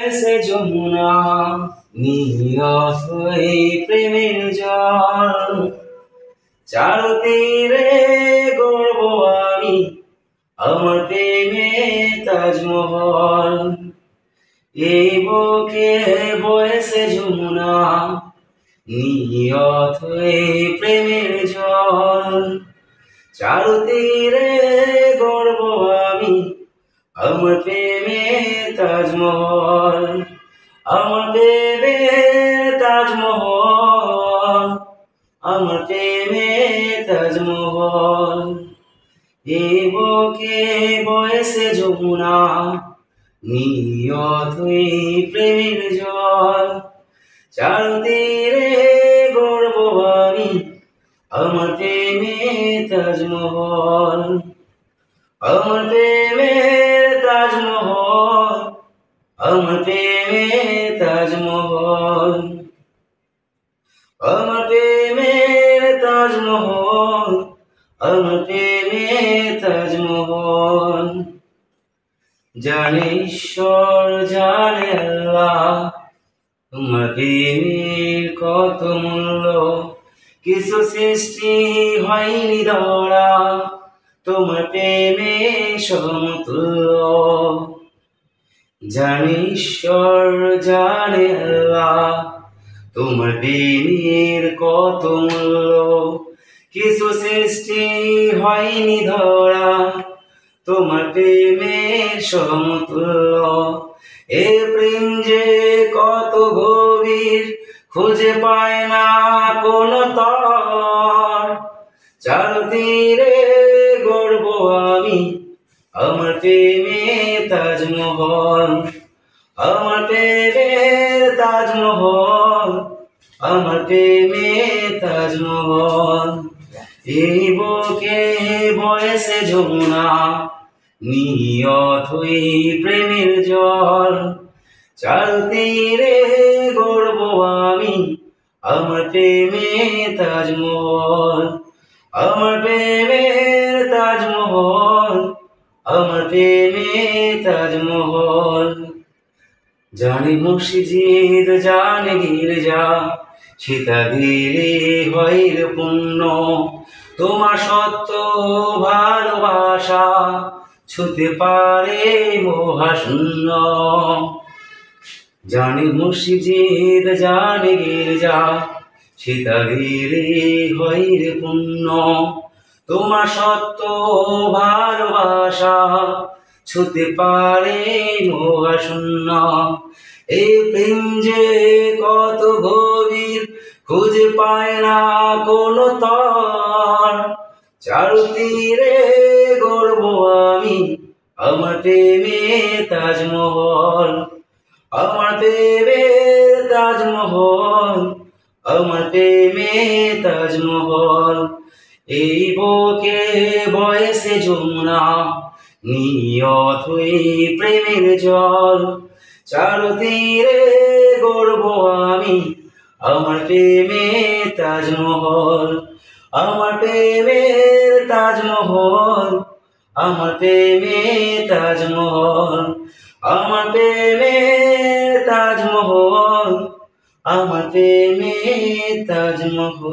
এসে যমুনা নিয়ত হয়ে প্রেমের জল, চার তীরে গড়ব আমি আমার প্রেমে তাজমহল। এই বুকে বয়েছে যমুনা নিয়ত হয়ে প্রেমের জল, চার তীরে গড়ব আমি আমার প্রেমে তাজমহল, আমার প্রেমে তাজমহল, আমার প্রেমে তাজমহল। এই বুকে বয়েছে যমুনা নিয়ত হয়ে প্রেমের জল, চার তীরে গড়ব আমি আমার প্রেমে তাজমহল, আমার প্রেমে তাজমহল, আমার প্রেমে তাজমহল, আমার প্রেমে তাজমহল, আমার প্রেমে তাজমহল। জানে ঈশ্বর জানে আল্লাহ তোমার প্রেমের কত মূল্য, কিছু সৃষ্টি হয়নি ধরা তোমার প্রেমে সমতুল্য। জানে ঈশ্বর জানে আল্লাহ তোমার প্রেমের কত মূল্য, কিছু সৃষ্টি হয়নি ধরা তোমার প্রেমের সমতুল্য। এ প্রেম যে কত গভীর খুঁজে পায় না কোনো তর, চার তীরে গড়ব আমি আমার প্রেমে তাজমহল, আমার প্রেমে তাজমহল, আমার প্রেমে তাজমহল। এই বুকে বয়েছে যমুনা নিয়ত হয়ে প্রেমের জল, চার তীরে গড়ব আমি আমার প্রেমে তাজমহল, আমার প্রেমে তাজমহল, আমার প্রেমে তাজমহল। জানে মসজিদ জানে গির্জা সীতা দিলে হয় পূর্ণ, তোমার সত্য ভালোবাসা ছুতে পারে মহাশূন্য। জানে মসজিদ জানে গির্জা সীতা দিলে হয় পূর্ণ, তোমার সত্য ভালোবাসা ছুতে পারে মহাশূন্য। এই প্রেম যে কত গভীর খুঁজে পায় না কোনো তর, চার তীরে গড়ব আমি আমার প্রেমে তাজমহল, আমার প্রেমে তাজমহল, আমার প্রেমে তাজমহল। এই বুকে বয়েছে যমুনা নিয়ত হয়ে প্রেমের জল, চার তীরে গড়ব আমি আমার প্রেমে তাজমহল, আমার প্রেমে তাজমহল, আমার প্রেমে তাজমহল, আমার প্রেমে তাজমহল, আমার প্রেমে তাজমহল।